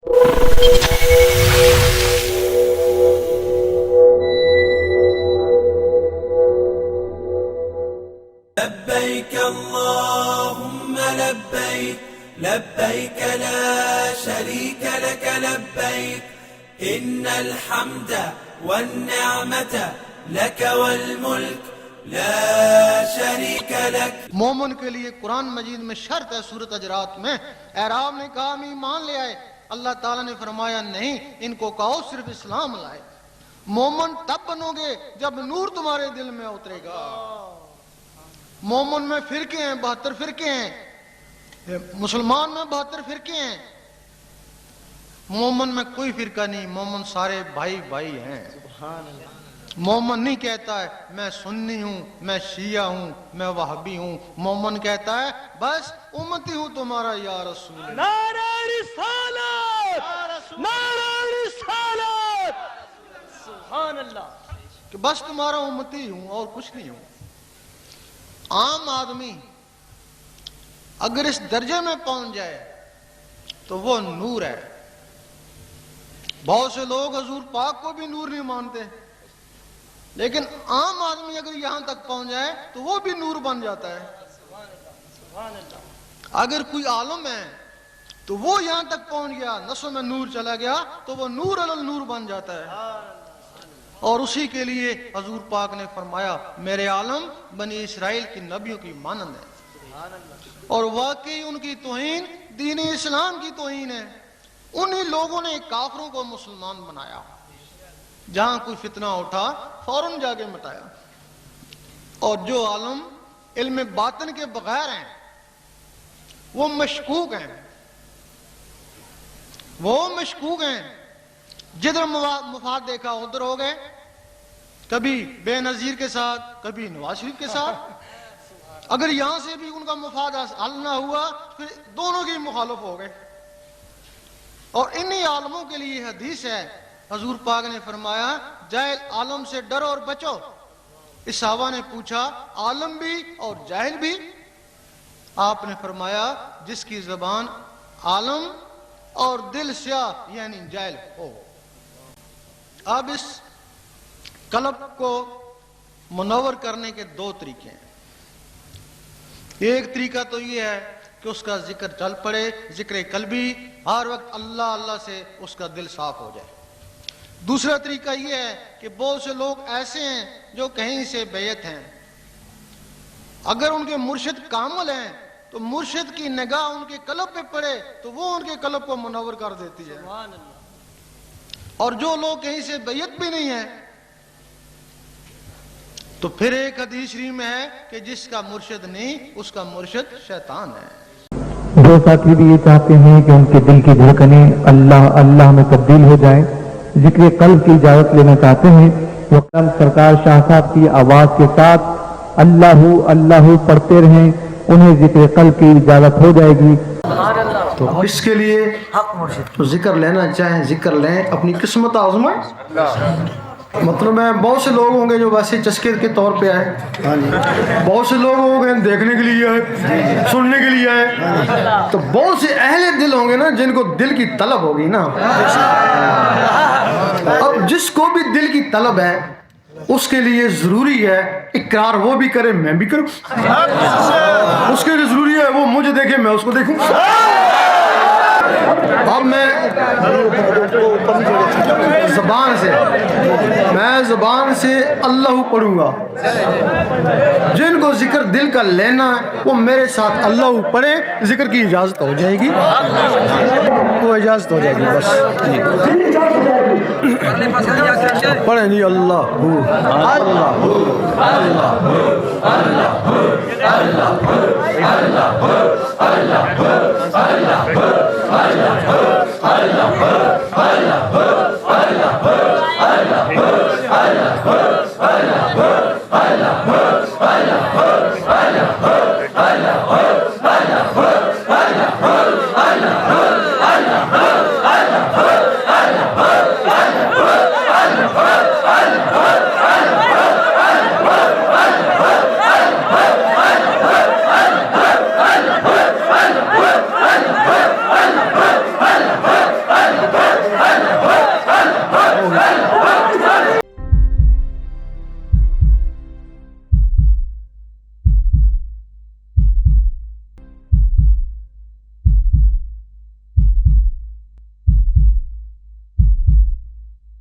لبيك اللهم لبيك لبيك لا شريك لك لبيك إن الحمد والنعمة لك والملك لا شریک لک۔ مومن کے لیے قرآن مجید میں شرط ہے سورۃ حجرات میں، اعراب نے کہا ہم ایمان لے آئے، اللہ تعالیٰ نے فرمایا نہیں، ان کو کہو صرف اسلام لائے۔ مومن تب بنو گے جب نور تمہارے دل میں اترے گا۔ مومن میں فرقے ہیں، 72 فرقے ہیں، مسلمان میں 72 فرقے ہیں، مومن میں کوئی فرقہ نہیں، مومن سارے بھائی بھائی ہیں۔ مومن نہیں کہتا ہے میں سنی ہوں، میں شیعہ ہوں، میں وہابی ہوں، مومن کہتا ہے بس امتی ہوں تمہارا یا رسول اللہ۔ نعرہ رسالت، نعرہ رسالت، سبحان اللہ، کہ بس تمہارا امتی ہوں اور کچھ نہیں ہوں۔ عام آدمی اگر اس درجے میں پہنچ جائے تو وہ نور ہے۔ بہت سے لوگ حضور پاک کو بھی نور نہیں مانتے، لیکن عام آدمی اگر یہاں تک پہنچ جائے تو وہ بھی نور بن جاتا ہے۔ اگر کوئی عالم ہے تو وہ یہاں تک پہنچ گیا، نسوں میں نور چلا گیا تو وہ نور علی نور بن جاتا ہے۔ اور اسی کے لیے حضور پاک نے فرمایا میرے عالم بنی اسرائیل کی نبیوں کی مانند ہے، اور واقعی ان کی توہین دین اسلام کی توہین ہے۔ انہی لوگوں نے کافروں کو مسلمان بنایا، جہاں کوئی فتنہ اٹھا فوراً جا کے مٹایا۔ اور جو عالم علم باطن کے بغیر ہیں وہ مشکوک ہیں، وہ مشکوک ہیں، جدھر مفاد دیکھا ادھر ہو گئے، کبھی بے نظیر کے ساتھ، کبھی نواز شریف کے ساتھ۔ اگر یہاں سے بھی ان کا مفاد حل نہ ہوا پھر دونوں کی مخالف ہو گئے۔ اور انہی عالموں کے لیے حدیث ہے، حضور پاک نے فرمایا جاہل عالم سے ڈرو اور بچو۔ اس صحابہ نے پوچھا عالم بھی اور جاہل بھی؟ آپ نے فرمایا جس کی زبان عالم اور دل سیاہ یعنی جاہل ہو۔ اب اس قلب کو منور کرنے کے دو طریقے ہیں۔ ایک طریقہ تو یہ ہے کہ اس کا ذکر چل پڑے، ذکر قلبی، ہر وقت اللہ اللہ سے اس کا دل صاف ہو جائے۔ دوسرا طریقہ یہ ہے کہ بہت سے لوگ ایسے ہیں جو کہیں سے بیعت ہیں، اگر ان کے مرشد کامل ہیں تو مرشد کی نگاہ ان کے قلب پہ پڑے تو وہ ان کے قلب کو منور کر دیتی ہے۔ اور جو لوگ کہیں سے بیعت بھی نہیں ہیں تو پھر ایک حدیث شریف میں ہے کہ جس کا مرشد نہیں اس کا مرشد شیطان ہے۔ جو ساتھی بھی یہ چاہتے ہیں کہ ان کے دل کی دھڑکنیں اللہ اللہ میں تبدیل ہو جائیں، ذکر قلب کی اجازت لینا چاہتے ہیں، وہ قلم سرکار شاہ صاحب کی آواز کے ساتھ اللہ اللہ پڑھتے رہیں، انہیں ذکر قلب کی اجازت ہو جائے گی۔ تو اس کے لیے تو ذکر لینا چاہیں ذکر لیں، اپنی قسمت آزمائیں۔ مطلب ہے بہت سے لوگ ہوں گے جو ویسے چسکے کے طور پہ آئے، بہت سے لوگ ہوں گے دیکھنے کے لیے آئے، سننے کے لیے آئے، تو بہت سے اہل دل ہوں گے نا جن کو دل کی طلب ہوگی نا۔ اب جس کو بھی دل کی طلب ہے اس کے لیے ضروری ہے اقرار وہ بھی کرے میں بھی کروں، اس کے لیے ضروری ہے وہ مجھے دیکھے میں اس کو دیکھوں۔ اب میں زبان سے اللہ پڑھوں گا، جن کو ذکر دل کا لینا ہے وہ میرے ساتھ اللہ پڑھے، ذکر کی اجازت ہو جائے گی، وہ اجازت ہو جائے گی بس۔ پڑھیں جی اللہ اللہ